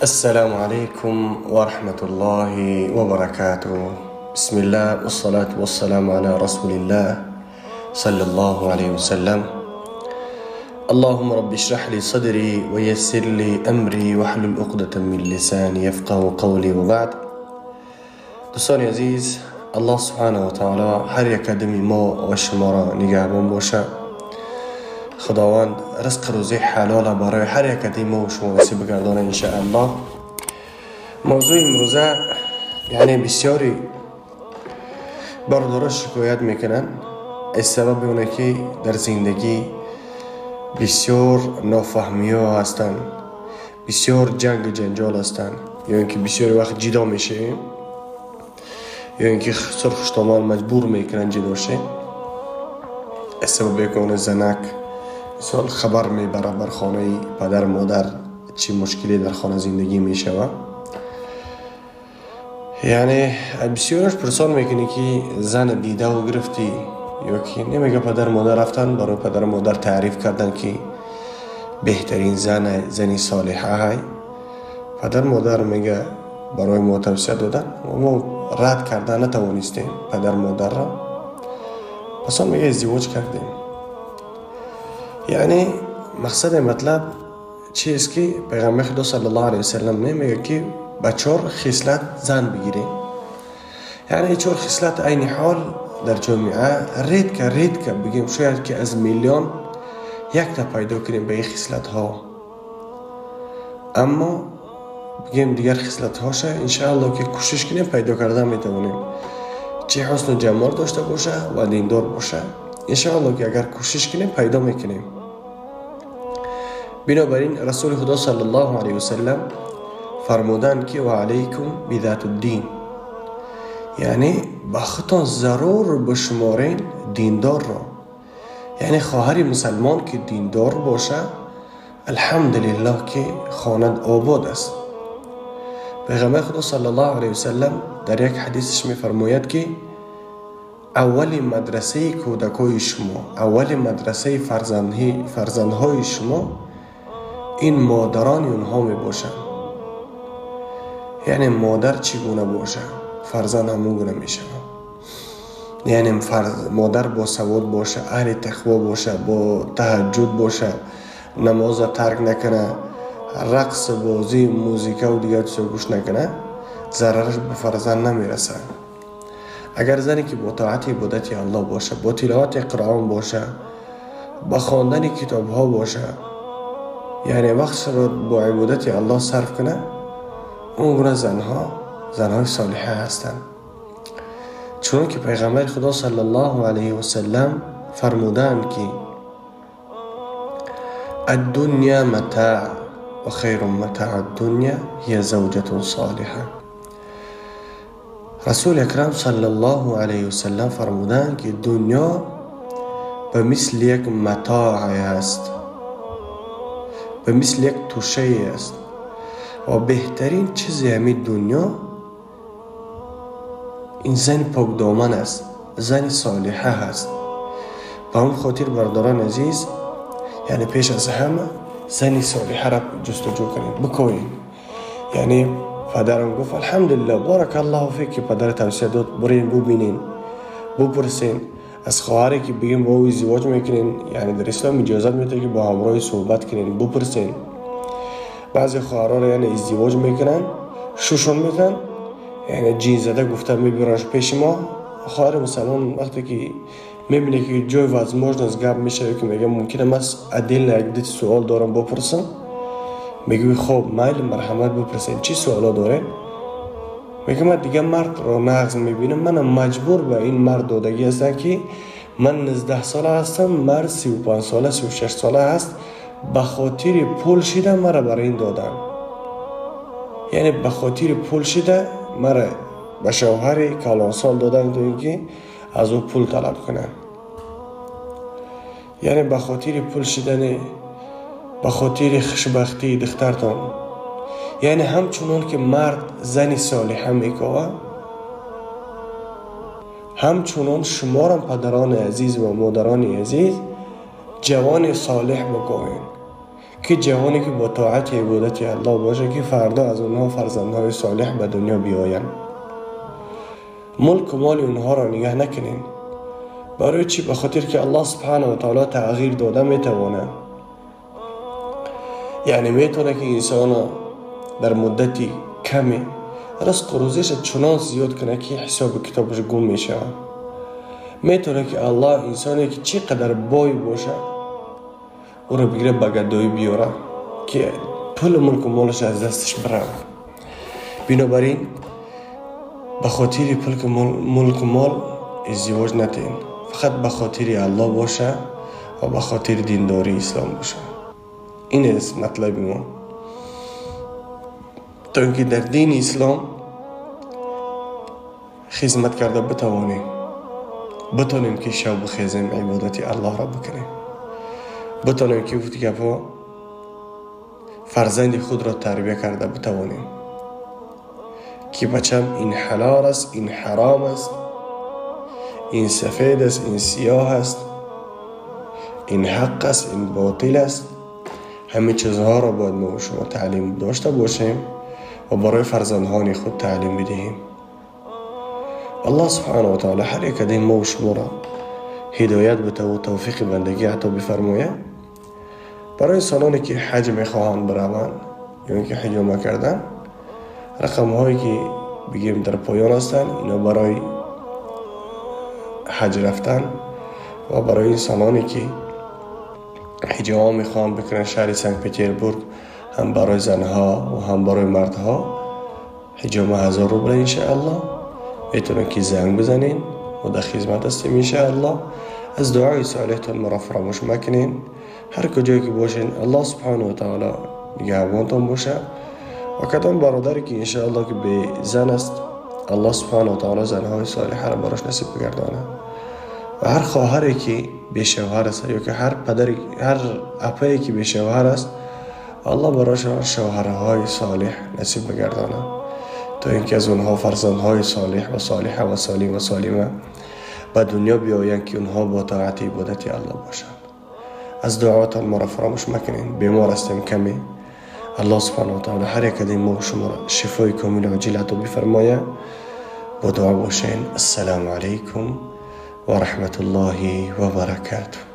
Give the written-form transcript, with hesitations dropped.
السلام عليكم ورحمة الله وبركاته. بسم الله والصلاة والسلام على رسول الله صلى الله عليه وسلم. اللهم رب اشرح لي صدري ويسر لي أمري واحلل عقدة من لساني يفقه قولي. وبعد، دوستان عزیز، الله سبحانه و تعالی هر یک قدمی ما و شما را نگهبان باشه. خداوند رزق روزی حلال برای هر یک قدمی ما و شما نصیب بگردانه ان شاء الله. موضوع امروزه یعنی بسیاری برادران شکایت میکنن از سبب اونه که در زندگی بسیار نافهمی ها هستن، بسیار جنگ و جنجال هستن، یا اینکه بسیاری وقت جدا میشه، یا اینکه سرخشتامان مجبور میکنن جدا شه. از سبب که اون زنک مثال خبر میبره بر خانه پدر مادر چی مشکلی در خانه زندگی میشوه. یعنی بسیارش پرسان میکنی که زن دیده و گرفتی، یا که نمیگه پدر مادر رفتن برای پدر مادر تعریف کردن که بهترین زنی صالحه های. پدر مادر میگه برای ما توصیه دادن و ما رد کردن نتوانستیم پدر مادر را، پس میگه ازدواج کردیم. یعنی مقصد مطلب چیست که پیغمبر خدا صلی الله علیه وسلم میگه که با 4 خصلت زن بگیریم. یعنی 4 خصلت عین حال در جامعه رید که بگیم شاید که از میلیون یک تا پیدا کنیم به این خصلت ها، اما بگیم دیگر خصلت هاشه انشاءالله که کوشش کنیم پیدا کردن میتونیم. چه حسن و جمال داشته باشه و دیندار باشه، انشاءالله که اگر کوشش کنیم پیدا میکنیم. بنابراین رسول خدا صلی الله علیه وسلم فرمودن که و علیکم بذات الدین، یعنی با خودتان ضرور بشمارین دیندار را. یعنی خواهر مسلمان که دیندار باشه الحمدلله که خانه آباد است. پیغمبر خدا صلی الله علیه وسلم در یک حدیثش میفرماید که اول مدرسه کودکای شما، اول مدرسه فرزندهای شما این مادران اونها می باشن. یعنی مادر چگونه باشه فرزند همون گونه میشه. یعنی مادر با سواد باشه، اهل تقوا باشه، با تهجد باشه، نماز ترک نکنه، رقص، بازی، موزیک و دیگر چیزا گوش نکنه، ضررش به فرزند نمیرسه. اگر زنی که با طاعت عبادت الله باشه، با تلاوت قرآن باشه، با خواندن کتاب ها باشه، یعنی وقت را با عبادت الله صرف کنه، اون گونه زنهای صالحه هستند. چون که پیغمبر خدا صلی الله علیه وسلم فرمودند که الدنیا متاع و خیر متاع الدنیا هی زوجة صالحه. رسول اکرم صلی الله علیه وسلم فرمودند که دنیا به مثل یک متاع است، به مثل یک توشه است و بهترین چیز همین دنیا این زن پاک دامن است، زن صالحه است. به همون خاطر برادران عزیز، یعنی پیش از همه زن صالحه را جستجو کنید، بکوید. یعنی پدرم گفت الحمدلله بارک الله فیک که پدر توصیه داد برین ببینین، بپرسین از خواهری که بگیم با او ازدواج میکنین. یعنی در اسلام اجازت میده که با همراه صحبت کنین، بپرسین. بعضی خواهرها یعنی ازدواج میکنن، شوشون میکنن، یعنی جین زده گفتن میبرنش پیش ما. خواهر مسلمان وقتی که میبینه که جای возможность گپ میشه که میگه ممکنه من عدل یک سوال دارم بپرسم، میگه خب میل مرحمت بپرسین چی سوالا داره. میگه من دیگه مرد رو نغز میبینم، من مجبور به این مرد دادگی هستم که من 19 ساله هستم، مرد 35 ساله 36 ساله هست، به خاطر پول شده مرا برای این دادن. یعنی به خاطر پول شده مرا به شوهر کلان سال دادن تو اینکه از او پول طلب کنن. یعنی به خاطر پول شدن، به خاطر خوشبختی دخترتان. یعنی همچنان که مرد زنی صالحه میکوه، همچنان شمارم پدران عزیز و مادران عزیز جوان صالح بکوین که جوانی که با طاعت عبادت الله باشه که فردا از اونها فرزندهای صالح به دنیا بیایند. ملک و مال اونها را نگه نکنین. برای چی؟ به خاطر که الله سبحانه و تعالی تغییر داده میتونه. یعنی میتونه که انسان در مدتی کمی رزق و روزیش چنان زیاد کنه که حساب کتابش گم میشه. میتونه که الله انسانی که چقدر بای باشه او را بگیره به گدایی بیاره که پول ملک و مالش از دستش بره. بنابراین به خاطر پول ملک و مال ازدواج نتین، فقط به خاطر الله باشه و به خاطر دینداری اسلام باشه. این است مطلب ما، تا اینکه در دین اسلام خدمت کرده بتونیم که شب بخیزیم عبادت الله را بکنیم، بتونیم که وقتی که فرزند خود را تربیت کرده بتوانیم که بچم این حلال است، این حرام است، این سفید است، این سیاه است، این حق است، این باطل است. همه چیزها را باید ما و شما تعلیم داشته باشیم و برای فرزندان خود تعلیم بدهیم. الله سبحانه و تعالی هر یک از ما و شما را هدایت بده و توفیق بندگی عطا بفرماید. برای انسانانی که حج میخواهند بروند یا اینکه حج نکردن، رقم هایی که بگیم در پایان هستند، اینا برای حج رفتن و برای انسانانی که حجامه میخوان بکنن شهر سنت پترزبورگ، هم برای زنها و هم برای مردها حجامه 1000 روبل انشاءالله. میتونن که زنگ بزنین و در خدمت هستیم انشاءالله. از دعای صالحتون مرا فراموش مکنین. هر کجایی که باشین الله سبحانه و تعالی نگهبانتون باشه. و کدام برادری که انشاءالله که به زن است، الله سبحانه و تعالی زنهای صالحه را براش نصیب بگردانه. و هر خواهری که به شوهر است یا که هر پدری، هر اپایی که به شوهر است، الله براش شوهرهای صالح نصیب بگردانه، تا اینکه از اونها فرزندهای صالح و صالحه و سالم و سالمه به دنیا بیایند که اونها با طاعت عبادت الله باشند. از دعاتان ما را فراموش مکنین. بیمار هستیم کمی، الله سبحانه و تعالی هر یک از ما و شما را شفای کامل و عاجل عطا بفرماید. با دعا باشین. السلام علیکم و رحمت الله و برکاته.